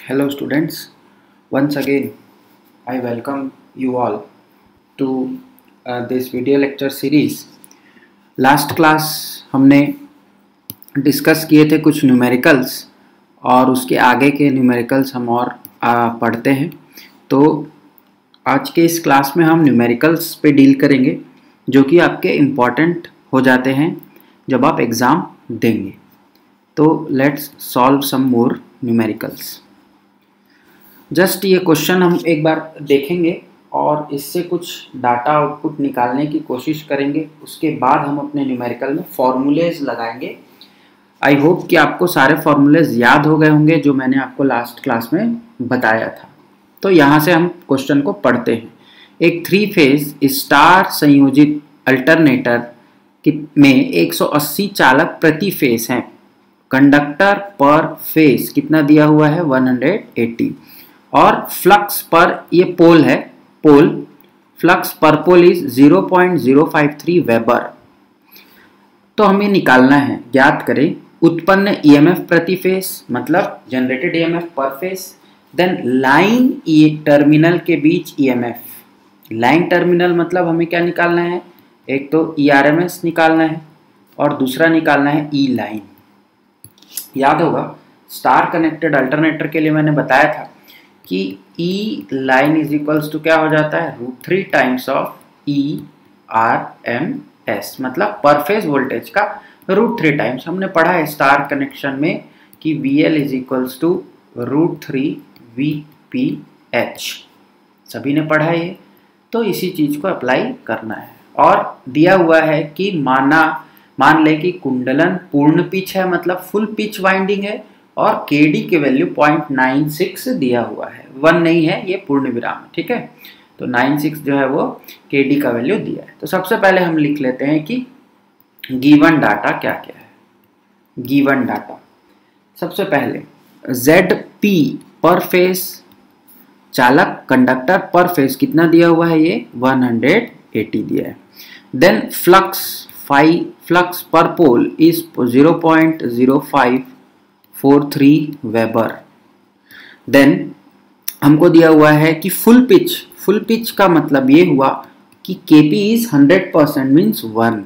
Hello students, once again I welcome you all to this video lecture series. Last class हमने discuss किए थे कुछ numericals और उसके आगे के न्यूमेरिकल्स हम और पढ़ते हैं। तो आज के इस क्लास में हम न्यूमेरिकल्स पे डील करेंगे जो कि आपके इम्पॉर्टेंट हो जाते हैं जब आप एग्ज़ाम देंगे। तो let's solve some more numericals. Just ये क्वेश्चन हम एक बार देखेंगे और इससे कुछ डाटा आउटपुट निकालने की कोशिश करेंगे। उसके बाद हम अपने न्यूमेरिकल में फॉर्मूलेज लगाएंगे। आई होप कि आपको सारे फॉर्मूलेज याद हो गए होंगे जो मैंने आपको लास्ट क्लास में बताया था। तो यहाँ से हम क्वेश्चन को पढ़ते हैं। एक 3 फेज स्टार संयोजित अल्टरनेटर में 180 चालक प्रति फेज हैं। कंडक्टर पर फेज कितना दिया हुआ है 180 और फ्लक्स पर ये पोल है, पोल फ्लक्स पर पोल इज 0.053 वेबर। तो हमें निकालना है, ज्ञात करें उत्पन्न ईएमएफ प्रति फेज मतलब जनरेटेड ईएमएफ पर फेज, देन लाइन टर्मिनल के बीच ईएमएफ। लाइन टर्मिनल मतलब हमें क्या निकालना है, एक तो ईआरएमएस निकालना है और दूसरा निकालना है ई लाइन। याद होगा स्टार कनेक्टेड अल्टरनेटर के लिए मैंने बताया था कि E line is equals to क्या हो जाता है √3 times of E R M S, मतलब पर फेज वोल्टेज का √3 टाइम्स। हमने पढ़ा है स्टार कनेक्शन में कि V L is equals to √3 VPH, सभी ने पढ़ा है ये। तो इसी चीज को अप्लाई करना है और दिया हुआ है कि मान ले कि कुंडलन पूर्ण पिच है मतलब फुल पिच वाइंडिंग है और KD के वैल्यू 0.96 दिया हुआ है, 1 नहीं है, ये पूर्ण विराम है, ठीक है। तो 96 जो है वो KD का वैल्यू दिया है। तो सबसे पहले हम लिख लेते हैं कि गिवन डाटा क्या क्या है। गिवन डाटा सबसे पहले ZP पर फेस चालक कंडक्टर पर फेस कितना दिया हुआ है, ये 180 दिया है। देन फ्लक्स पर पोल इज 0.0543 वेबर। देन हमको दिया हुआ है कि फुल पिच का मतलब ये हुआ कि KP इज 100% means 1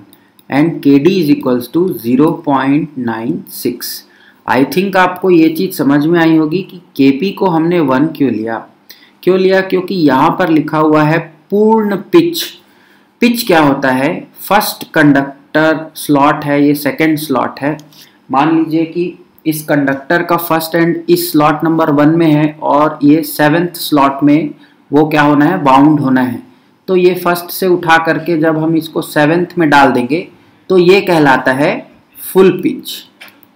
and KD is equals to 0.96। I think आपको ये चीज समझ में आई होगी कि KP को हमने 1 क्यों लिया, क्योंकि यहाँ पर लिखा हुआ है पूर्ण पिच। पिच क्या होता है, फर्स्ट कंडक्टर स्लॉट है, ये सेकंड स्लॉट है। मान लीजिए कि इस कंडक्टर का फर्स्ट एंड इस स्लॉट नंबर 1 में है और ये 7th स्लॉट में वो क्या होना है, बाउंड होना है। तो ये फर्स्ट से उठा करके जब हम इसको 7th में डाल देंगे तो ये कहलाता है फुल पिच,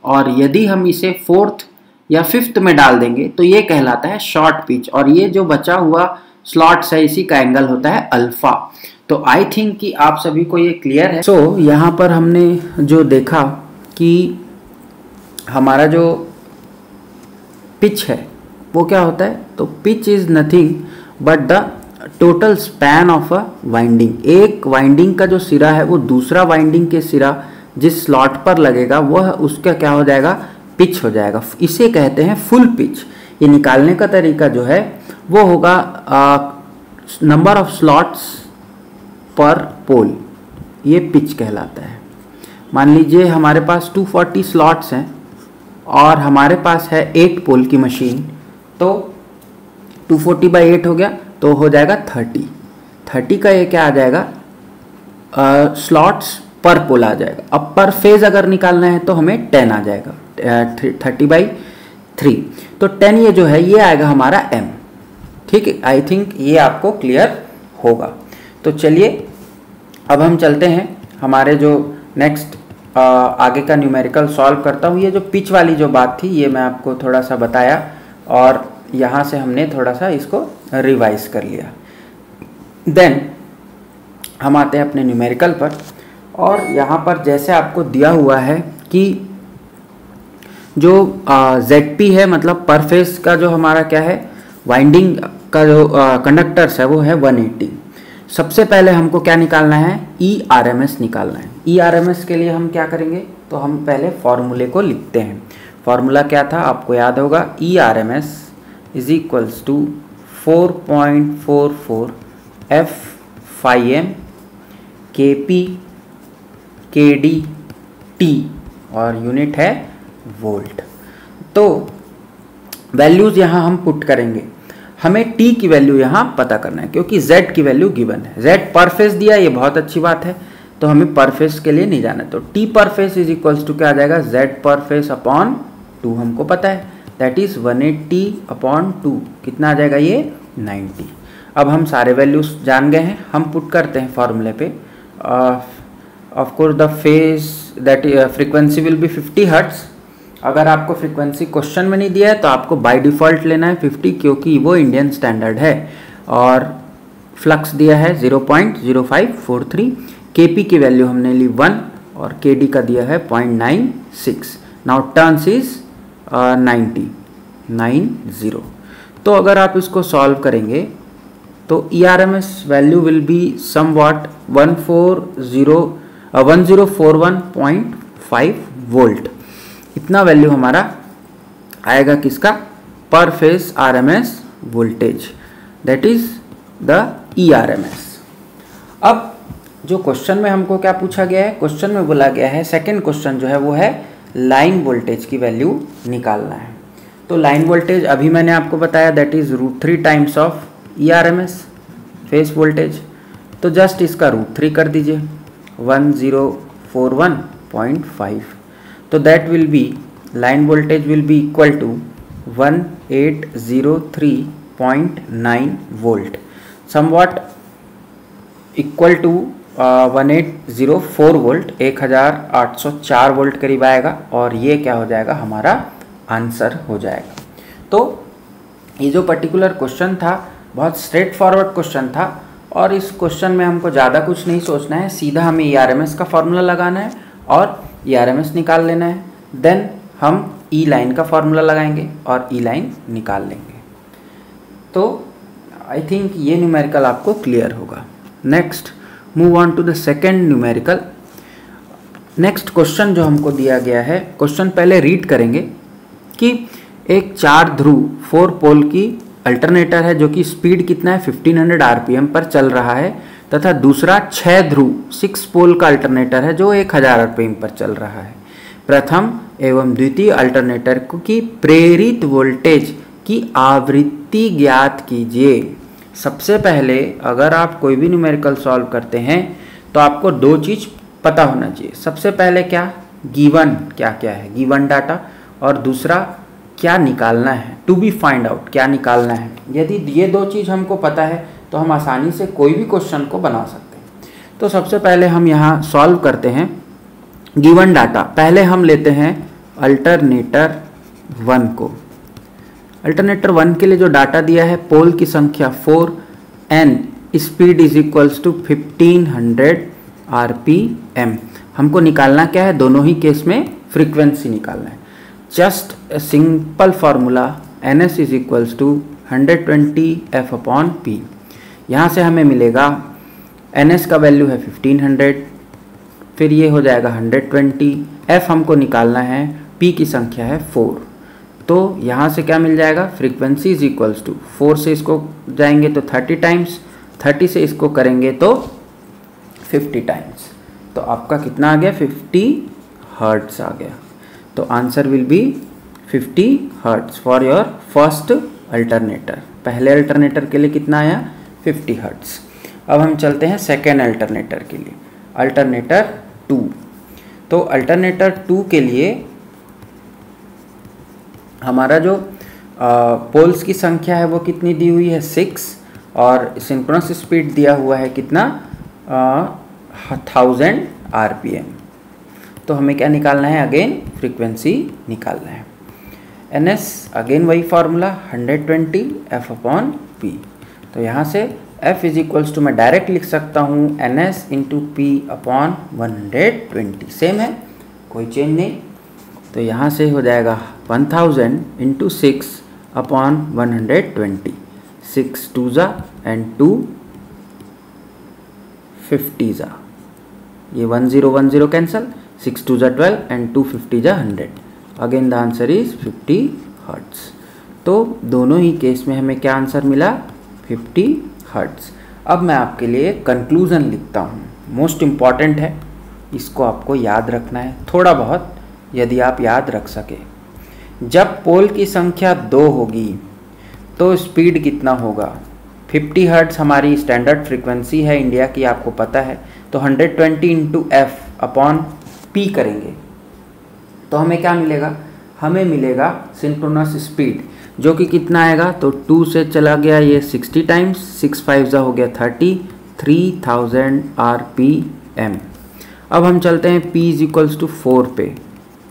और यदि हम इसे 4th या 5th में डाल देंगे तो ये कहलाता है शॉर्ट पिच, और ये जो बचा हुआ स्लॉट्स है इसी का एंगल होता है अल्फा। तो आई थिंक कि आप सभी को ये क्लियर है। सो यहाँ पर हमने जो देखा कि हमारा जो पिच है वो क्या होता है, तो pitch is nothing but the total span of a winding. एक वाइंडिंग का जो सिरा है वो दूसरा वाइंडिंग के सिरा जिस स्लॉट पर लगेगा वह उसका क्या हो जाएगा, पिच हो जाएगा। इसे कहते हैं फुल पिच। ये निकालने का तरीका जो है वो होगा नंबर ऑफ स्लॉट्स पर पोल, ये पिच कहलाता है। मान लीजिए हमारे पास 240 स्लॉट्स हैं और हमारे पास है 8 पोल की मशीन, तो 240/8 हो गया तो हो जाएगा 30 का ये क्या आ जाएगा, स्लॉट्स पर पोल आ जाएगा। अब पर फेज अगर निकालना है तो हमें 10 आ जाएगा, 30/3। तो 10 ये जो है ये आएगा हमारा M, ठीक है। आई थिंक ये आपको क्लियर होगा। तो चलिए अब हम चलते हैं हमारे जो नेक्स्ट आगे का न्यूमेरिकल सॉल्व करता हूँ। ये जो पिच वाली जो बात थी ये मैं आपको थोड़ा सा बताया और यहाँ से हमने थोड़ा सा इसको रिवाइज कर लिया। देन हम आते हैं अपने न्यूमेरिकल पर, और यहाँ पर जैसे आपको दिया हुआ है कि जो ZP है मतलब पर फेस का जो हमारा क्या है वाइंडिंग का जो कंडक्टर्स है वो है 180। सबसे पहले हमको क्या निकालना है, ERMS निकालना है। ERMS के लिए हम क्या करेंगे, तो हम पहले फॉर्मूले को लिखते हैं। फॉर्मूला क्या था आपको याद होगा, ERMS is equals to 4.44 F/m kp kd t और यूनिट है वोल्ट। तो वैल्यूज़ यहाँ हम पुट करेंगे। हमें t की वैल्यू यहाँ पता करना है क्योंकि z की वैल्यू गिवन है। z पर फेस दिया, ये बहुत अच्छी बात है, तो हमें पर फेस के लिए नहीं जाना। तो t पर फेस इज इक्वल्स टू क्या आ जाएगा, z पर फेस अपॉन 2 हमको पता है, दैट इज 180/2 कितना आ जाएगा ये 90। अब हम सारे वैल्यूज जान गए हैं, हम पुट करते हैं फॉर्मूले पे। Of course the face that frequency will be 50 hertz. अगर आपको फ्रीक्वेंसी क्वेश्चन में नहीं दिया है तो आपको बाय डिफ़ॉल्ट लेना है 50 क्योंकि वो इंडियन स्टैंडर्ड है। और फ्लक्स दिया है 0.0543, केपी की वैल्यू हमने ली 1 और केडी का दिया है 0.96। Now turns is 90। तो अगर आप इसको सॉल्व करेंगे तो ERMS value will be somewhat 1041.5 volt. इतना वैल्यू हमारा आएगा किसका, पर face RMS voltage, that is the ERMS। अब जो क्वेश्चन में हमको क्या पूछा गया है, क्वेश्चन में बोला गया है, सेकंड क्वेश्चन जो है वो है लाइन वोल्टेज की वैल्यू निकालना है। तो लाइन वोल्टेज अभी मैंने आपको बताया that is √3 times of ERMS phase voltage. तो जस्ट इसका √3 कर दीजिए 1041.5। तो that will be line voltage will be equal to 1803.9 volt, somewhat equal to 1804 volt, 1804 volt करीब आएगा और ये क्या हो जाएगा, हमारा आंसर हो जाएगा। तो ये जो पर्टिकुलर क्वेश्चन था बहुत स्ट्रेट फॉरवर्ड क्वेश्चन था और इस क्वेश्चन में हमको ज़्यादा कुछ नहीं सोचना है, सीधा हमें ERMS का फॉर्मूला लगाना है और ERMS निकाल लेना है। देन हम E लाइन का फॉर्मूला लगाएंगे और E लाइन निकाल लेंगे। तो आई थिंक ये न्यूमेरिकल आपको क्लियर होगा। Next move on to the second numerical. Next question जो हमको दिया गया है, क्वेश्चन पहले रीड करेंगे कि एक 4 ध्रुव 4 पोल की अल्टरनेटर है जो कि स्पीड कितना है 1500 RPM पर चल रहा है, तथा दूसरा 6 ध्रुव 6 पोल का अल्टरनेटर है जो 1000 RPM पर चल रहा है। प्रथम एवं द्वितीय अल्टरनेटर की प्रेरित वोल्टेज की आवृत्ति ज्ञात कीजिए। सबसे पहले अगर आप कोई भी न्यूमेरिकल सॉल्व करते हैं तो आपको 2 चीज़ पता होना चाहिए। सबसे पहले क्या, गिवन क्या क्या है, गिवन डाटा, और दूसरा क्या निकालना है, टू बी फाइंड आउट, क्या निकालना है। यदि ये 2 चीज़ हमको पता है तो हम आसानी से कोई भी क्वेश्चन को बना सकते हैं। तो सबसे पहले हम यहाँ सॉल्व करते हैं गिवन डाटा। पहले हम लेते हैं अल्टरनेटर 1 को। अल्टरनेटर 1 के लिए जो डाटा दिया है, पोल की संख्या 4, n speed is equals to 1500 RPM। हमको निकालना क्या है, दोनों ही केस में फ्रीक्वेंसी निकालना है। Just a simple formula NS is equals to 120 F/P। यहाँ से हमें मिलेगा NS का वैल्यू है 1500, फिर ये हो जाएगा 120, F हमको निकालना है, P की संख्या है 4। तो यहाँ से क्या मिल जाएगा, फ्रीक्वेंसी इज इक्वल्स टू 4 से इसको जाएंगे तो 30 टाइम्स, 30 से इसको करेंगे तो 50 टाइम्स। तो आपका कितना आ गया, 50 हर्ट्ज आ गया। तो answer will be 50 hertz for your first alternator. पहले अल्टरनेटर के लिए कितना आया, 50 हर्ट्ज। अब हम चलते हैं सेकेंड अल्टरनेटर के लिए, अल्टरनेटर 2। तो अल्टरनेटर 2 के लिए हमारा जो पोल्स की संख्या है वो कितनी दी हुई है, 6, और सिंक्रोनस स्पीड दिया हुआ है कितना, 1000 RPM। तो हमें क्या निकालना है, अगेन फ्रीक्वेंसी निकालना है। NS अगेन वही फार्मूला 120 F/P। तो यहाँ से F इज इक्वल्स टू मैं डायरेक्ट लिख सकता हूँ NS इंटू P/120, सेम है, कोई चेंज नहीं। तो यहाँ से हो जाएगा 1000 इंटू 6/120, 6 2 जा एंड 2 50 जा, ये 1010 कैंसल, 6 2 जा 12 एंड 250 जा 100। Again the answer is 50 hertz. तो दोनों ही केस में हमें क्या आंसर मिला, 50 हर्ट्ज़। अब मैं आपके लिए कंक्लूज़न लिखता हूँ, मोस्ट इम्पॉर्टेंट है, इसको आपको याद रखना है थोड़ा बहुत, यदि आप याद रख सके। जब पोल की संख्या 2 होगी तो स्पीड कितना होगा। 50 हर्ट्ज़ हमारी स्टैंडर्ड फ्रीक्वेंसी है इंडिया की, आपको पता है। तो 120 इंटू एफ अपॉन पी करेंगे तो हमें क्या मिलेगा, हमें मिलेगा सिंक्रोनस स्पीड, जो कि कितना आएगा, तो 2 से चला गया ये 60 टाइम्स, 6 5 हो गया 30, 3000 RPM। अब हम चलते हैं P = 4 पे,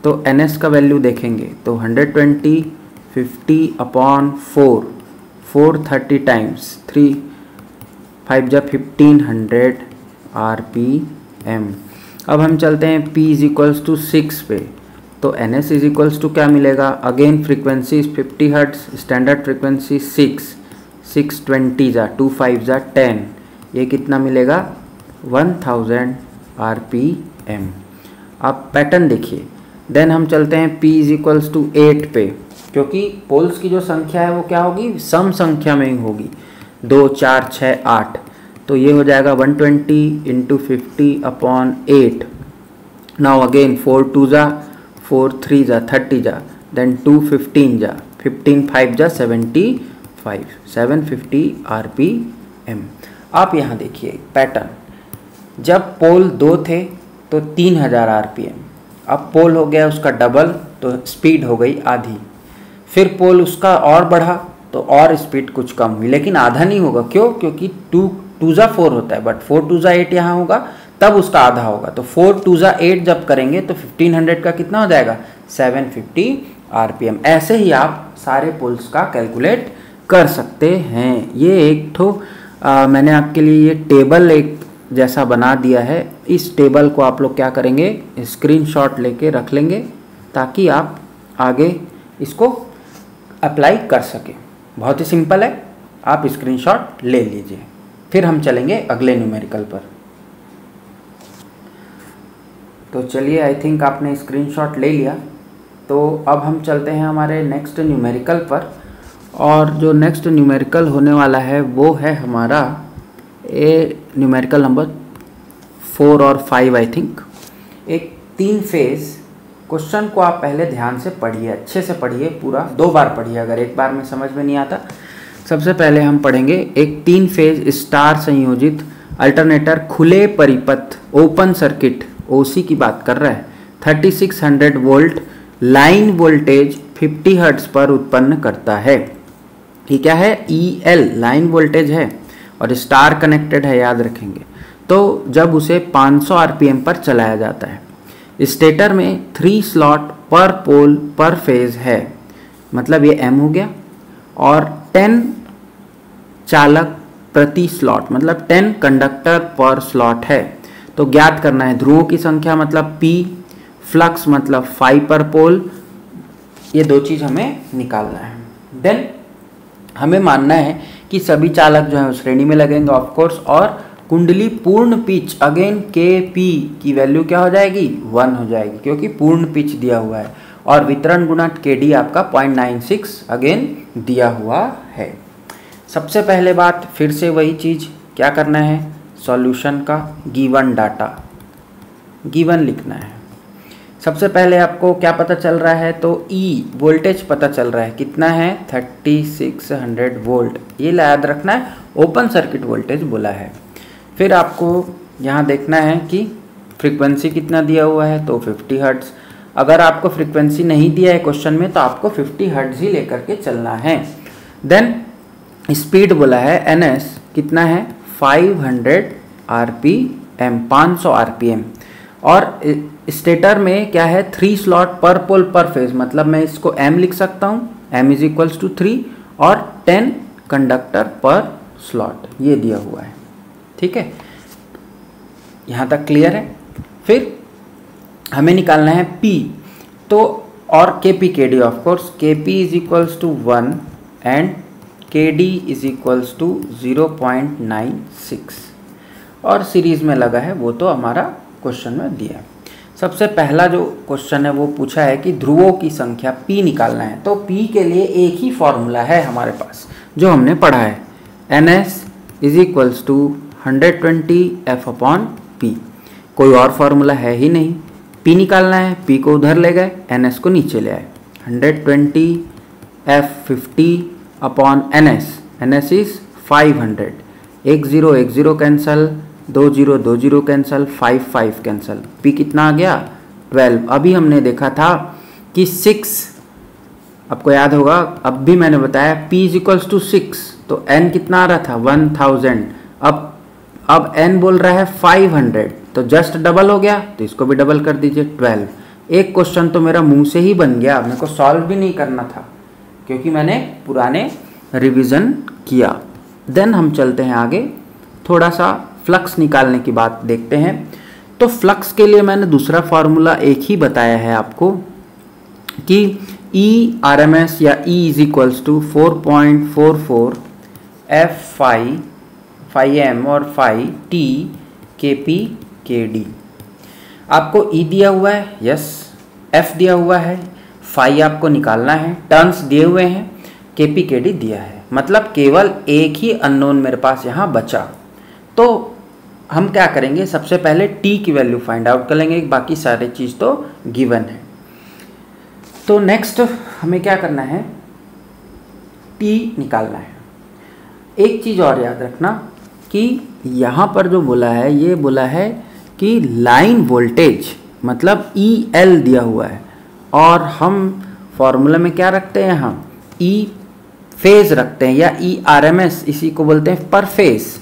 तो NS का वैल्यू देखेंगे तो 120 50 अपॉन 4, 430 टाइम्स, 3 5 1500 RPM। अब हम चलते हैं P = 6 पे, तो NS क्या मिलेगा, again frequency 50 hertz, standard frequency 620 2 5 10, ये कितना मिलेगा, 1000 RPM। आप पैटर्न देखिए। देन हम चलते हैं P = 8 पे, क्योंकि पोल्स की जो संख्या है वो क्या होगी, सम संख्या में ही होगी, 2 4 6 8, तो ये हो जाएगा 120 into 50 upon 8। Now again 4 2 4 3 30 then 2 15 15 5 75, 750 RPM। आप यहाँ देखिए पैटर्न, जब पोल 2 थे तो 3000 RPM, अब पोल हो गया उसका डबल तो स्पीड हो गई आधी, फिर पोल उसका और बढ़ा तो और स्पीड कुछ कम हुई, लेकिन आधा नहीं होगा, क्यों, क्योंकि 2 2 4 होता है, बट 4 2 8 यहाँ होगा तब उसका आधा होगा, तो 4 2 8 जब करेंगे तो 1500 का कितना हो जाएगा, 750 RPM। ऐसे ही आप सारे पोल्स का कैलकुलेट कर सकते हैं। ये एक ठो मैंने आपके लिए ये टेबल एक जैसा बना दिया है, इस टेबल को आप लोग क्या करेंगे, स्क्रीनशॉट लेके रख लेंगे ताकि आप आगे इसको अप्लाई कर सकें। बहुत ही सिंपल है, आप स्क्रीनशॉट ले लीजिए। फिर हम चलेंगे अगले न्यूमेरिकल पर। तो चलिए, आई थिंक आपने स्क्रीनशॉट ले लिया, तो अब हम चलते हैं हमारे नेक्स्ट न्यूमेरिकल पर। और जो नेक्स्ट न्यूमेरिकल होने वाला है वो है हमारा न्यूमेरिकल नंबर 4 और 5 आई थिंक। एक 3 फेज़ क्वेश्चन को आप पहले ध्यान से पढ़िए, अच्छे से पढ़िए, पूरा 2 बार पढ़िए अगर एक बार में समझ में नहीं आता। सबसे पहले हम पढ़ेंगे एक 3 फेज़ स्टार संयोजित अल्टरनेटर खुले परिपथ ओपन सर्किट OC की बात कर रहा है, 3600 वोल्ट लाइन वोल्टेज 50 हर्ट्ज पर उत्पन्न करता है। ये क्या है, EL लाइन वोल्टेज है और स्टार कनेक्टेड है, याद रखेंगे। तो जब उसे 500 RPM पर चलाया जाता है, स्टेटर में 3 स्लॉट पर पोल पर फेज है, मतलब ये M हो गया, और 10 चालक प्रति स्लॉट, मतलब 10 कंडक्टर पर स्लॉट है। तो ज्ञात करना है ध्रुवों की संख्या मतलब P, फ्लक्स मतलब फाई पर पोल, ये 2 चीज़ हमें निकालना है। देन हमें मानना है कि सभी चालक जो है उस श्रेणी में लगेंगे ऑफ कोर्स, और कुंडली पूर्ण पिच अगेन KP की वैल्यू क्या हो जाएगी, 1 हो जाएगी, क्योंकि पूर्ण पिच दिया हुआ है, और वितरण गुणा KD आपका 0.96 अगेन दिया हुआ है। सबसे पहले बात फिर से वही चीज़, क्या करना है, सॉल्यूशन का गिवन डाटा गिवन लिखना है। सबसे पहले आपको क्या पता चल रहा है, तो E वोल्टेज पता चल रहा है, कितना है, 3600 वोल्ट, ये याद रखना है, ओपन सर्किट वोल्टेज बोला है। फिर आपको यहाँ देखना है कि फ्रीक्वेंसी कितना दिया हुआ है, तो 50 हर्ट्ज़। अगर आपको फ्रीक्वेंसी नहीं दिया है क्वेश्चन में तो आपको 50 हर्ट्ज़ ही लेकर के चलना है। देन स्पीड बोला है NS कितना है, 500 RPM, 500 RPM, और स्टेटर में क्या है, 3 स्लॉट पर पोल पर फेज, मतलब मैं इसको M लिख सकता हूँ, M = 3, और 10 कंडक्टर पर स्लॉट, ये दिया हुआ है। ठीक है, यहाँ तक क्लियर है। फिर हमें निकालना है P, तो और KP KD of course, KP = 1 and KD = 0.96, और सीरीज में लगा है, वो तो हमारा क्वेश्चन में दिया है। सबसे पहला जो क्वेश्चन है वो पूछा है कि ध्रुवों की संख्या p निकालना है। तो p के लिए एक ही फॉर्मूला है हमारे पास जो हमने पढ़ा है, ns is equals to 120f/p। कोई और फॉर्मूला है ही नहीं। p निकालना है, p को उधर ले गए, ns को नीचे ले आए। 120f50/ns, ns is 500। 1 0 1 0 cancel, 2 0 2 0 cancel, 5 5 cancel. p कितना आ गया? 12। अभी हमने देखा था कि 6, आपको याद होगा, अब भी मैंने बताया p इज इक्वल्स टू 6, तो n कितना आ रहा था? 1000। अब n बोल रहा है 500, तो जस्ट डबल हो गया, तो इसको भी डबल कर दीजिए 12। एक क्वेश्चन तो मेरा मुंह से ही बन गया, मेरे को सॉल्व भी नहीं करना था क्योंकि मैंने पुराने रिवीजन किया। देन हम चलते हैं आगे, थोड़ा सा फ्लक्स निकालने की बात देखते हैं। तो फ्लक्स के लिए मैंने दूसरा फार्मूला एक ही बताया है आपको कि E RMS या E is equals to 4.44 F phi m और phi t kp kd। आपको E दिया हुआ है, यस, F दिया हुआ है, phi आपको निकालना है, टर्न्स दिए हुए हैं, kp kd दिया है, मतलब केवल एक ही अननोन मेरे पास यहाँ बचा। तो हम क्या करेंगे, सबसे पहले t की वैल्यू फाइंड आउट कर लेंगे, बाकी सारी चीज़ तो गिवन है। तो नेक्स्ट हमें क्या करना है, t निकालना है। एक चीज़ और याद रखना कि यहाँ पर जो बोला है, ये बोला है कि लाइन वोल्टेज मतलब EL दिया हुआ है, और हम फॉर्मूला में क्या रखते हैं, हम E फेज रखते हैं या E RMS, इसी को बोलते हैं पर फेज।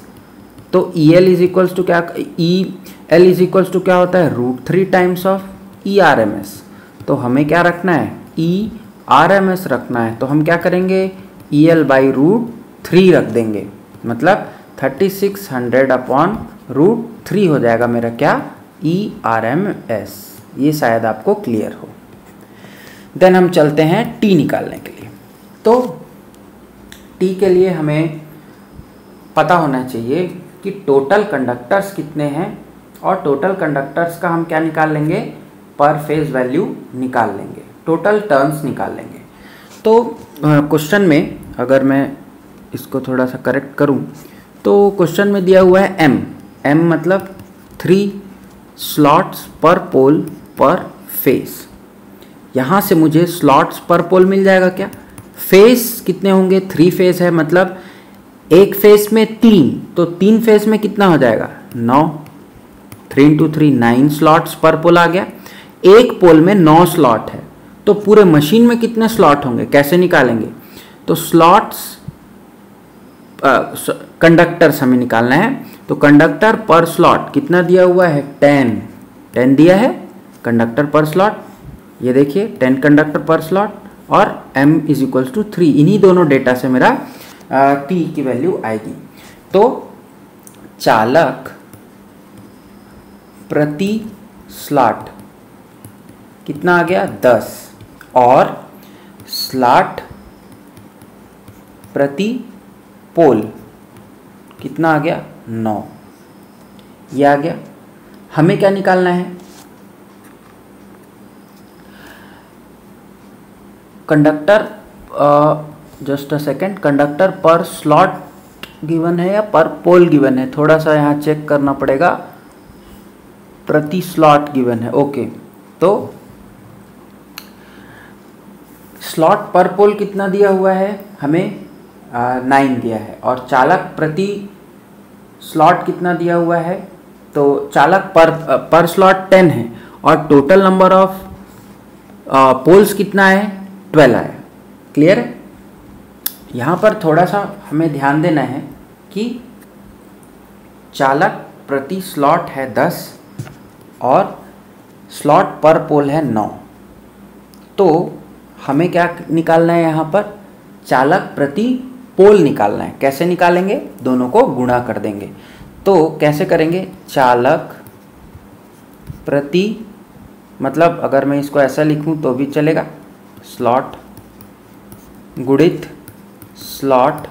तो EL इज इक्वल्स टू क्या, EL इज इक्वल्स टू क्या होता है, √3 टाइम्स ऑफ E RMS। तो हमें क्या रखना है, E RMS रखना है, तो हम क्या करेंगे, EL बाई √3 रख देंगे, मतलब 3600/√3 हो जाएगा मेरा क्या, E RMS। ये शायद आपको क्लियर हो। देन हम चलते हैं T निकालने के लिए। तो T के लिए हमें पता होना चाहिए कि टोटल कंडक्टर्स कितने हैं, और टोटल कंडक्टर्स का हम क्या निकाल लेंगे, पर फेज वैल्यू निकाल लेंगे, टोटल टर्न्स निकाल लेंगे। तो क्वेश्चन में अगर मैं इसको थोड़ा सा करेक्ट करूं, तो क्वेश्चन में दिया हुआ है m मतलब 3 स्लॉट्स पर पोल पर फेस। यहाँ से मुझे स्लॉट्स पर पोल मिल जाएगा क्या, फेस कितने होंगे, 3 फेस है, मतलब एक फेस में 3, तो 3 फेस में कितना हो जाएगा, 9, 3 × 3 9 स्लॉट्स पर पोल आ गया। एक पोल में 9 स्लॉट है, तो पूरे मशीन में कितने स्लॉट होंगे, कैसे निकालेंगे, तो स्लॉट्स कंडक्टर्स हमें निकालना है। तो कंडक्टर पर स्लॉट कितना दिया हुआ है, 10 दिया है कंडक्टर पर स्लॉट, ये देखिए 10 कंडक्टर पर स्लॉट, और m इज इक्वल्स टू 3। इन्हीं दोनों डेटा से मेरा t की वैल्यू आएगी। तो चालक प्रति स्लॉट कितना आ गया, 10, और स्लॉट प्रति पोल कितना आ गया, 9। ये आ गया। हमें क्या निकालना है, conductor, just a second, conductor पर स्लॉट गिवन है या पर पोल गिवन है, थोड़ा सा यहाँ चेक करना पड़ेगा, प्रति स्लॉट गिवन है, ओके। तो स्लॉट पर पोल कितना दिया हुआ है, हमें 9 दिया है, और चालक प्रति स्लॉट कितना दिया हुआ है, तो चालक पर स्लॉट 10 है, और टोटल नंबर ऑफ पोल्स कितना है, 12 है। क्लियर है। यहाँ पर थोड़ा सा हमें ध्यान देना है कि चालक प्रति स्लॉट है 10 और स्लॉट पर पोल है 9। तो हमें क्या निकालना है, यहाँ पर चालक प्रति पोल निकालना है। कैसे निकालेंगे, दोनों को गुणा कर देंगे। तो कैसे करेंगे, चालक प्रति, मतलब अगर मैं इसको ऐसा लिखूं तो भी चलेगा, स्लॉट गुणित स्लॉट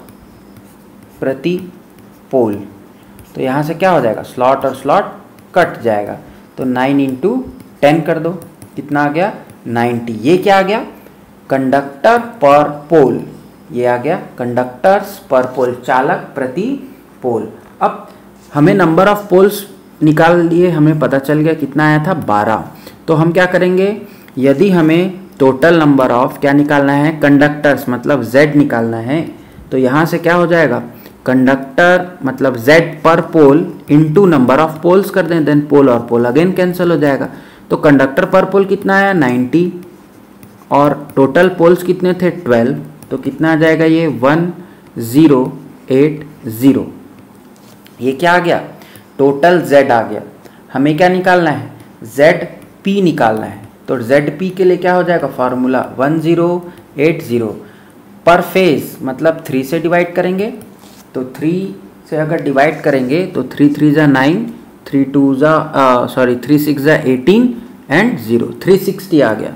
प्रति पोल। तो यहाँ से क्या हो जाएगा, स्लॉट और स्लॉट कट जाएगा, तो 9 × 10 कर दो, कितना आ गया 90। ये क्या आ गया कंडक्टर पर पोल, ये आ गया कंडक्टर्स पर पोल, चालक प्रति पोल। अब हमें नंबर ऑफ पोल्स निकाल लिए, हमें पता चल गया कितना आया था 12। तो हम क्या करेंगे, यदि हमें टोटल नंबर ऑफ क्या निकालना है कंडक्टर्स मतलब Z निकालना है, तो यहाँ से क्या हो जाएगा कंडक्टर मतलब Z पर पोल इंटू नंबर ऑफ पोल्स कर दें, देन पोल और पोल अगेन कैंसिल हो जाएगा। तो कंडक्टर पर पोल कितना आया 90 और टोटल पोल्स कितने थे 12, तो कितना आ जाएगा ये 1080। ये क्या आ गया टोटल Z आ गया। हमें क्या निकालना है ZP निकालना है, तो ZP के लिए क्या हो जाएगा फार्मूला 1080 पर फेज मतलब 3 से डिवाइड करेंगे, तो 3 से अगर डिवाइड करेंगे तो 3 3 जा 9, 3 2 जा 3 6 जा 18 एंड 0 360 आ गया।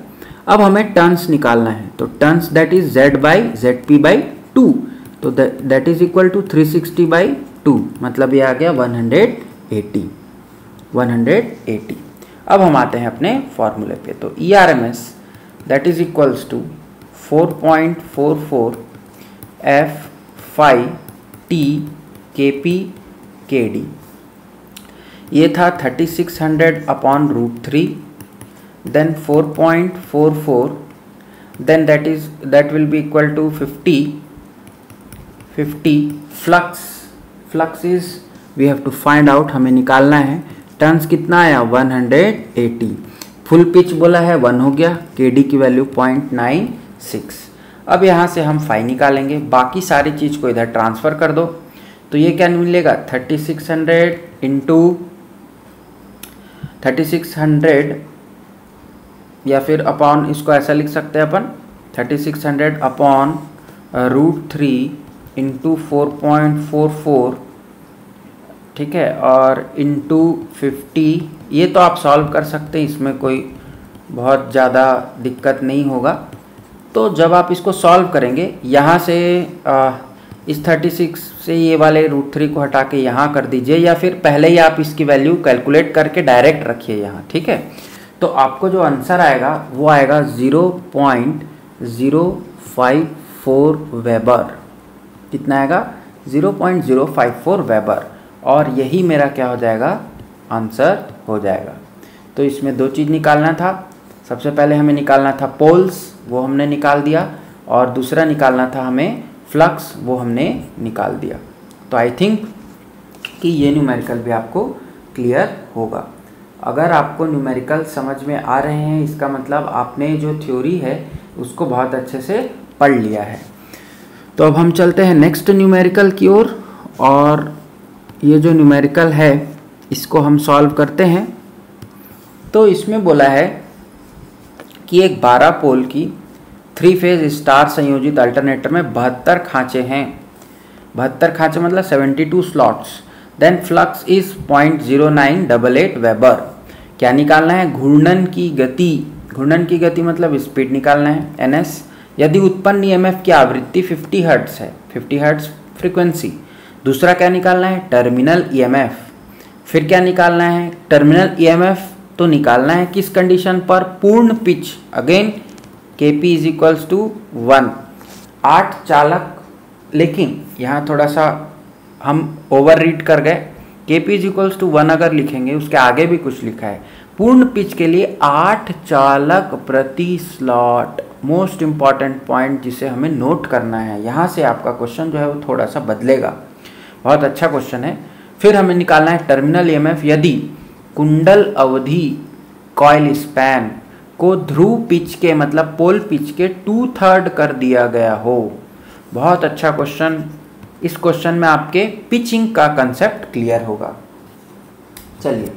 अब हमें टर्न्स निकालना है, तो turns that is Z by ZP by 2, तो that is equal to 360 by 2, मतलब ये आ गया 180। अब हम आते हैं अपने फॉर्मूले पे, तो ERMS that is equals to 4.44 F5T KP KD। ये था 3600 upon √3, then 4.44, then that will be equal to 50 flux is we have to find out, हमें निकालना है। टर्न्स कितना आया 180, फुल पिच बोला है 1 हो गया, KD की वैल्यू 0.96। अब यहाँ से हम फाई निकालेंगे, बाकी सारी चीज़ को इधर ट्रांसफ़र कर दो, तो ये क्या मिलेगा 3600 इंटू 3600 या फिर अपॉन, इसको ऐसा लिख सकते हैं अपन 3600 अपॉन √3 इंटू 4.44, ठीक है, और इंटू 50। ये तो आप सॉल्व कर सकते हैं, इसमें कोई बहुत ज़्यादा दिक्कत नहीं होगा। तो जब आप इसको सॉल्व करेंगे यहाँ से इस 36 से ये वाले √3 को हटा के यहाँ कर दीजिए, या फिर पहले ही आप इसकी वैल्यू कैलकुलेट करके डायरेक्ट रखिए यहाँ, ठीक है। तो आपको जो आंसर आएगा वो आएगा 0.054 वेबर। कितना आएगा 0.054 वेबर, और यही मेरा क्या हो जाएगा आंसर हो जाएगा। तो इसमें दो चीज़ निकालना था, सबसे पहले हमें निकालना था पोल्स, वो हमने निकाल दिया, और दूसरा निकालना था हमें फ्लक्स, वो हमने निकाल दिया। तो आई थिंक कि ये न्यूमेरिकल भी आपको क्लियर होगा। अगर आपको न्यूमेरिकल समझ में आ रहे हैं, इसका मतलब आपने जो थ्योरी है उसको बहुत अच्छे से पढ़ लिया है। तो अब हम चलते हैं नेक्स्ट न्यूमेरिकल की ओर, और ये जो न्यूमेरिकल है इसको हम सॉल्व करते हैं। तो इसमें बोला है कि एक 12 पोल की 3 फेज स्टार संयोजित अल्टरनेटर में 72 खांचे हैं। 72 खांचे मतलब 72 slots. Then flux is 0.0988 weber. क्या निकालना है घूर्णन की गति। घूर्णन की गति मतलब स्पीड निकालना है NS। यदि उत्पन्न EMF की आवृत्ति 50 हर्ट्ज है, 50 हर्ट्ज फ्रीक्वेंसी। दूसरा क्या निकालना है टर्मिनल EMF। फिर क्या निकालना है टर्मिनल EMF तो निकालना है किस कंडीशन पर, पूर्ण pitch. Again Kp is equals to 1। 8 चालक, लेकिन यहाँ थोड़ा सा हम ओवर रीड कर गए। Kp इज इक्वल्स टू 1 अगर लिखेंगे, उसके आगे भी कुछ लिखा है। पूर्ण पिच के लिए 8 चालक प्रति स्लॉट। मोस्ट इंपॉर्टेंट पॉइंट जिसे हमें नोट करना है, यहाँ से आपका क्वेश्चन जो है वो थोड़ा सा बदलेगा। बहुत अच्छा क्वेश्चन है। फिर हमें निकालना है टर्मिनल EMF यदि कुंडल अवधि कॉइल स्पैन को ध्रुव पिच के मतलब पोल पिच के 2/3 कर दिया गया हो। बहुत अच्छा क्वेश्चन। इस क्वेश्चन में आपके पिचिंग का कंसेप्ट क्लियर होगा। चलिए,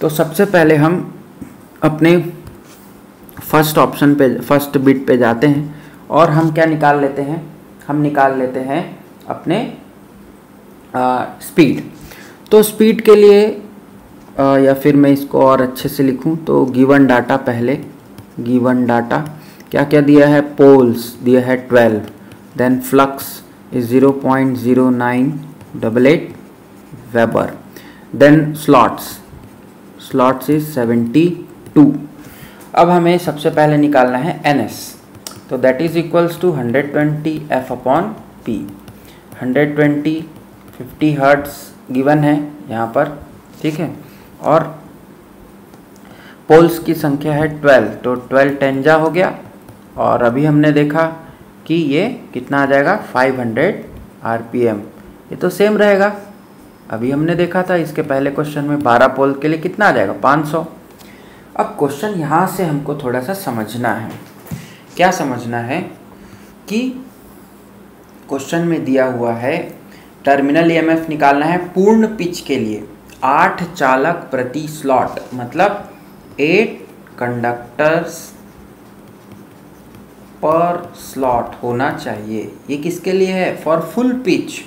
तो सबसे पहले हम अपने फर्स्ट ऑप्शन पे, फर्स्ट बिट पे जाते हैं, और हम क्या निकाल लेते हैं, हम निकाल लेते हैं अपने स्पीड। तो स्पीड के लिए या फिर मैं इसको और अच्छे से लिखूं तो गिवन डाटा, पहले गिवन डाटा क्या क्या दिया है, पोल्स दिया है 12, then flux is 0.0988 weber, then slots is 72 2। अब हमें सबसे पहले निकालना है NS, तो that is equals to 120 F upon P। 120 50 hertz given है यहाँ पर, ठीक है, और पोल्स की संख्या है 12, तो 12 10 जा हो गया। और अभी हमने देखा कि ये कितना आ जाएगा 500 RPM, ये तो सेम रहेगा, अभी हमने देखा था इसके पहले क्वेश्चन में 12 पोल के लिए कितना आ जाएगा 500। अब क्वेश्चन यहाँ से हमको थोड़ा सा समझना है, क्या समझना है कि क्वेश्चन में दिया हुआ है टर्मिनल EMF निकालना है पूर्ण पिच के लिए 8 चालक प्रति स्लॉट, मतलब 8 कंडक्टर्स पर स्लॉट होना चाहिए। ये किसके लिए है? For full pitch.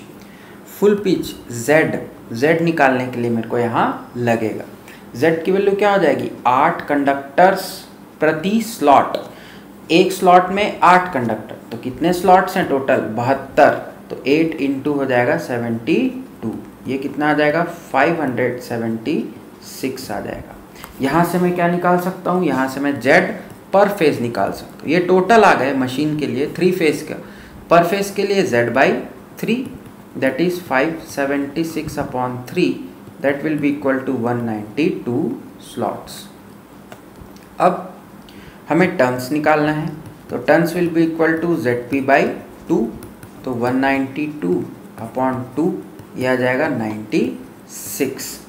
Full pitch Z निकालने के लिए मेरे को यहाँ लगेगा। Z की वैल्यू क्या हो जाएगी? 8 कंडक्टर्स प्रति स्लॉट। एक स्लॉट में 8 कंडक्टर, तो कितने स्लॉट्स हैं टोटल? 72, तो 8 इंटू हो जाएगा 72, ये कितना आ जाएगा 576 आ जाएगा। यहाँ से मैं क्या निकाल सकता हूँ? यहाँ से मैं Z पर फेज निकाल सकता हूँ। ये टोटल आ गए मशीन के लिए 3 फेज का, पर फेज के लिए Z/3, that is 576 upon 3, that will be equal to 192 slots. अब हमें टर्न्स निकालना है, तो turns will be equal to ZP/2, तो 192 अपॉन 2, यह आ जाएगा 96।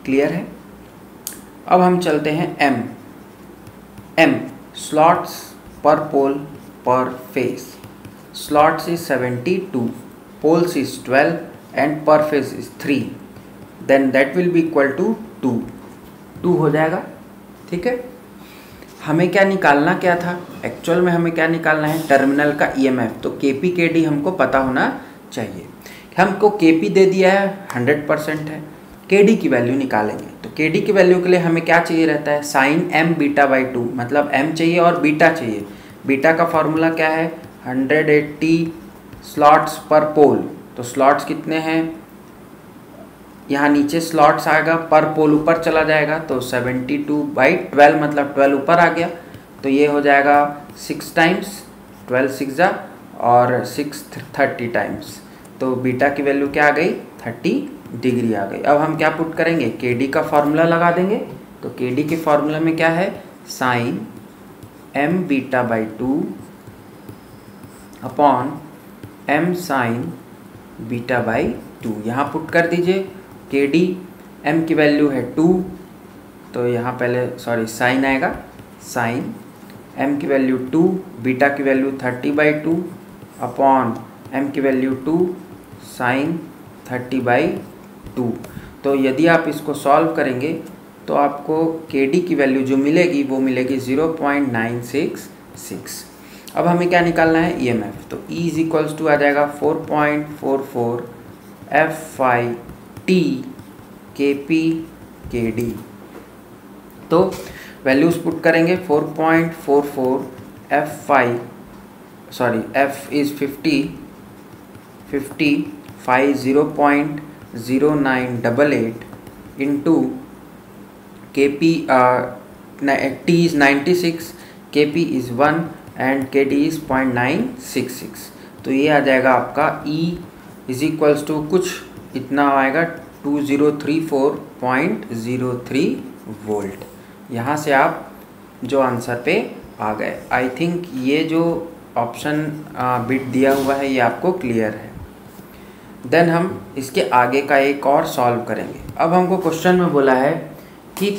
क्लियर है? अब हम चलते हैं M स्लॉट्स पर पोल पर phase. Slots is 72, poles is 12 and per phase is 3, then that will be equal to 2 हो जाएगा। ठीक है, हमें क्या निकालना क्या था? एक्चुअल में हमें क्या निकालना है? टर्मिनल का EMF। तो KP KD हमको पता होना चाहिए। हमको KP दे दिया है 100% है, KD की वैल्यू निकालेंगे। तो KD की वैल्यू के लिए हमें क्या चाहिए रहता है? साइन M बीटा/2, मतलब M चाहिए और बीटा चाहिए। बीटा का फॉर्मूला क्या है? 180 स्लॉट्स पर पोल। तो स्लॉट्स कितने हैं? यहाँ नीचे स्लॉट्स आएगा, पर पोल ऊपर चला जाएगा, तो 72/12, मतलब 12 ऊपर आ गया, तो ये हो जाएगा 6 टाइम्स 12 6 जा और 6 30 टाइम्स, तो बीटा की वैल्यू क्या आ गई? 30 डिग्री आ गई। अब हम क्या पुट करेंगे? KD का फॉर्मूला लगा देंगे। तो KD के फॉर्मूला में क्या है? Sine M beta upon M sine beta, यहाँ पुट कर दीजिए। KD M की वैल्यू है 2, तो यहाँ पहले साइन आएगा, साइन M की वैल्यू 2, बीटा की वैल्यू 30/2 अपॉन M की वैल्यू 2 साइन 30/2। तो यदि आप इसको सॉल्व करेंगे तो आपको KD की वैल्यू जो मिलेगी वो मिलेगी 0.966। अब हमें क्या निकालना है? EMF। तो E इज इक्वल्स टू आ जाएगा 4.44 F/T KP KD। तो वैल्यूज पुट करेंगे 4.44 F is 50 0.0988 into KP T is 96, KP is 1 and KD is 0.966। तो ये आ जाएगा आपका E इज इक्वल्स टू कुछ इतना आएगा 2034.03 वोल्ट। यहाँ से आप जो आंसर पे आ गए। आई थिंक ये जो ऑप्शन बिट दिया हुआ है ये आपको क्लियर है। देन हम इसके आगे का एक और सॉल्व करेंगे। अब हमको क्वेश्चन में बोला है कि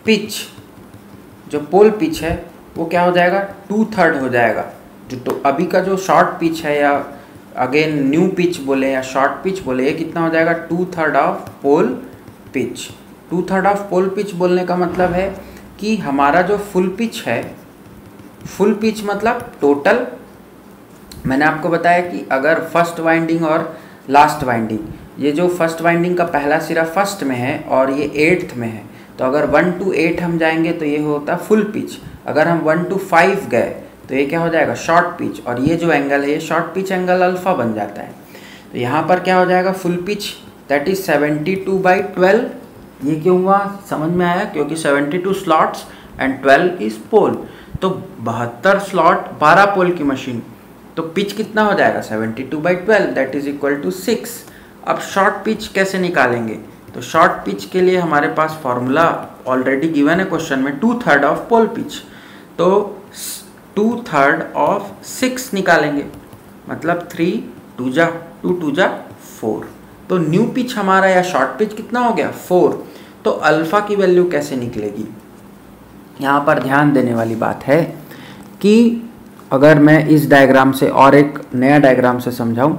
पिच, जो पोल पिच है वो क्या हो जाएगा? 2/3 हो जाएगा। जो तो अभी का जो शॉर्ट पिच है, या अगेन न्यू पिच बोले या शॉर्ट पिच बोले, ये कितना हो जाएगा? 2/3 of pole pitch. 2/3 of pole pitch बोलने का मतलब है कि हमारा जो फुल पिच है, फुल पिच मतलब टोटल, मैंने आपको बताया कि अगर फर्स्ट वाइंडिंग और लास्ट वाइंडिंग, ये जो फर्स्ट वाइंडिंग का पहला सिरा फर्स्ट में है और ये 8th में है, तो अगर 1 to 8 हम जाएंगे तो ये होता फुल पिच। अगर हम 1 to 5 गए तो ये क्या हो जाएगा? Short pitch. और ये जो एंगल है ये शॉर्ट पिच एंगल अल्फा बन जाता है। तो यहाँ पर क्या हो जाएगा? फुल पिच दैट इज 72/12 ये क्यों हुआ समझ में आया? क्योंकि 72 स्लॉट्स एंड 12 इज पोल, तो 72 स्लॉट 12 पोल की मशीन, तो पिच कितना हो जाएगा 72/12 दैट इज इक्वल टू 6। अब शॉर्ट पिच कैसे निकालेंगे? तो शॉर्ट पिच के लिए हमारे पास फॉर्मूला ऑलरेडी गिवन है क्वेश्चन में, 2/3 ऑफ पोल पिच, तो 2/3 ऑफ 6 निकालेंगे, मतलब 3 2 जा 2 2 जा 4, तो न्यू पिच हमारा या शॉर्ट पिच कितना हो गया 4। तो अल्फा की वैल्यू कैसे निकलेगी? यहाँ पर ध्यान देने वाली बात है कि अगर मैं इस डायग्राम से और एक नया डायग्राम से समझाऊं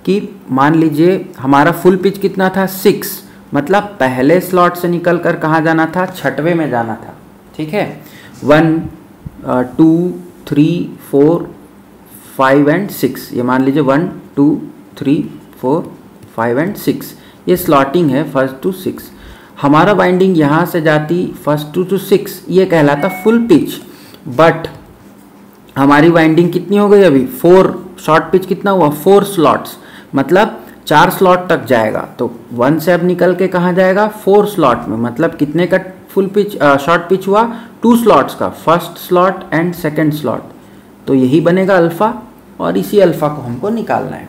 कि मान लीजिए हमारा फुल पिच कितना था 6, मतलब पहले स्लॉट से निकल कर कहाँ जाना था, छठवें में जाना था, ठीक है। 1 2 3 4 5 एंड 6, ये मान लीजिए 1 2 3 4 5 एंड 6, ये स्लॉटिंग है फर्स्ट टू 6। हमारा वाइंडिंग यहाँ से जाती फर्स्ट टू 6, ये कहलाता फुल पिच, बट हमारी वाइंडिंग कितनी हो गई अभी 4, शॉर्ट पिच कितना हुआ 4 स्लॉट्स, मतलब 4 स्लॉट तक जाएगा, तो 1 से अब निकल के कहाँ जाएगा 4 स्लॉट में, मतलब कितने का फुल पिच शॉर्ट पिच हुआ 2 स्लॉट्स का, first slot and second slot, तो यही बनेगा अल्फा, और इसी अल्फा को हमको निकालना है।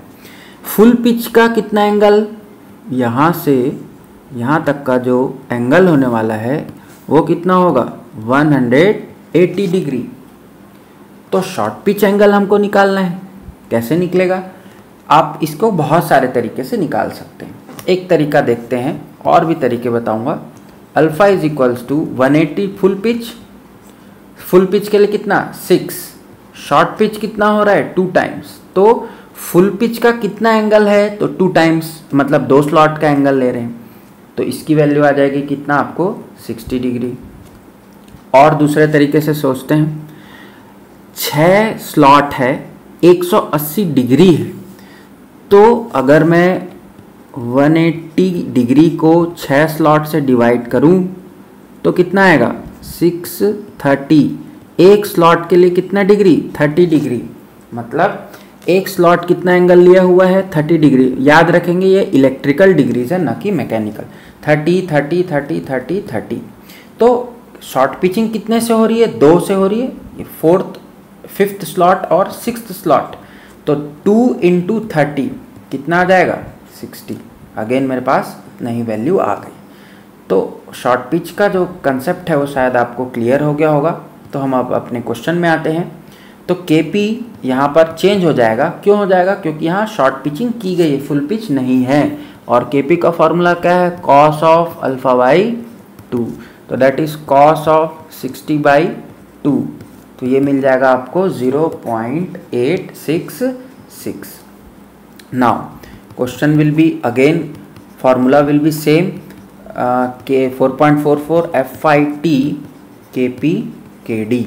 फुल पिच का कितना एंगल, यहाँ से यहाँ तक का जो एंगल होने वाला है वो कितना होगा 180 डिग्री, तो शॉर्ट पिच एंगल हमको निकालना है। कैसे निकलेगा? आप इसको बहुत सारे तरीके से निकाल सकते हैं, एक तरीका देखते हैं, और भी तरीके बताऊंगा। Alpha is equals to 180 full pitch, full pitch के लिए कितना 6, शॉर्ट पिच कितना हो रहा है 2 टाइम्स, तो फुल पिच का कितना एंगल है, तो 2 टाइम्स, मतलब 2 स्लॉट का एंगल ले रहे हैं, तो इसकी वैल्यू आ जाएगी कितना आपको 60 डिग्री। और दूसरे तरीके से सोचते हैं, 6 स्लॉट है 180 डिग्री है, तो अगर मैं 180 डिग्री को 6 स्लॉट से डिवाइड करूं तो कितना आएगा 630, एक स्लॉट के लिए कितना डिग्री 30 डिग्री, मतलब एक स्लॉट कितना एंगल लिया हुआ है 30 डिग्री। याद रखेंगे ये इलेक्ट्रिकल डिग्रीज है, ना कि मैकेनिकल। 30 30 30 30 30, तो शॉर्ट पिचिंग कितने से हो रही है 2 से हो रही है, ये 4th 5th स्लॉट और 6th स्लॉट, तो 2 × 30 कितना आ जाएगा 60। अगेन मेरे पास नई वैल्यू आ गई। तो शॉर्ट पिच का जो कंसेप्ट है वो शायद आपको क्लियर हो गया होगा। तो हम अब अपने क्वेश्चन में आते हैं। तो KP यहाँ पर चेंज हो जाएगा, क्यों हो जाएगा? क्योंकि यहाँ शॉर्ट पिचिंग की गई है, फुल पिच नहीं है। और KP का फॉर्मूला क्या है? cos ऑफ अल्फा बाई 2, तो दैट इज cos ऑफ 60/2, तो ये मिल जाएगा आपको 0.866। Now question will be again, formula will be same, के 4.44 FIT KP KD।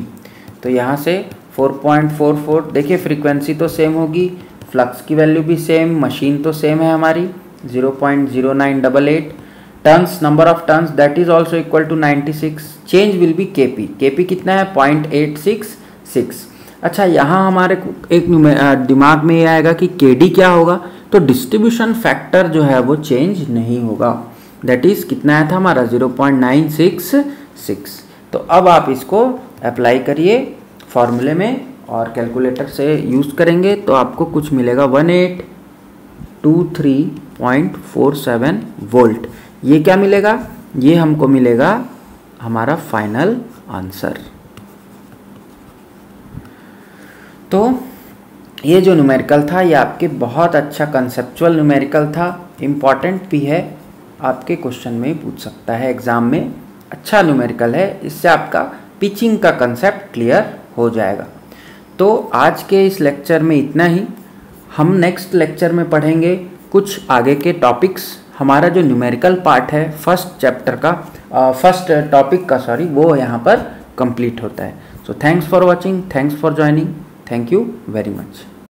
तो यहाँ से 4.44, देखिए फ्रीक्वेंसी तो सेम होगी, फ्लक्स की वैल्यू भी सेम, मशीन तो सेम है हमारी 0.0988, turns, number of turns that is also equal to 96, change will be KP कितना है 0.866। अच्छा, यहाँ हमारे एक दिमाग में ये आएगा कि KD क्या होगा, तो डिस्ट्रीब्यूशन फैक्टर जो है वो चेंज नहीं होगा, दैट इज कितना आया था हमारा 0.966। तो अब आप इसको अप्लाई करिए फॉर्मूले में और कैलकुलेटर से यूज़ करेंगे तो आपको कुछ मिलेगा 1823.47 वोल्ट। ये क्या मिलेगा? ये हमको मिलेगा हमारा फाइनल आंसर। तो ये जो न्यूमेरिकल था ये आपके बहुत अच्छा कंसेप्चुअल न्यूमेरिकल था, इम्पॉर्टेंट भी है, आपके क्वेश्चन में ही पूछ सकता है एग्ज़ाम में। अच्छा न्यूमेरिकल है, इससे आपका पिचिंग का कंसेप्ट क्लियर हो जाएगा। तो आज के इस लेक्चर में इतना ही। हम नेक्स्ट लेक्चर में पढ़ेंगे कुछ आगे के टॉपिक्स। हमारा जो न्यूमेरिकल पार्ट है फर्स्ट चैप्टर का, फर्स्ट टॉपिक का सॉरी, वो यहाँ पर कंप्लीट होता है। So thanks for watching, thanks for joining, thank you very much.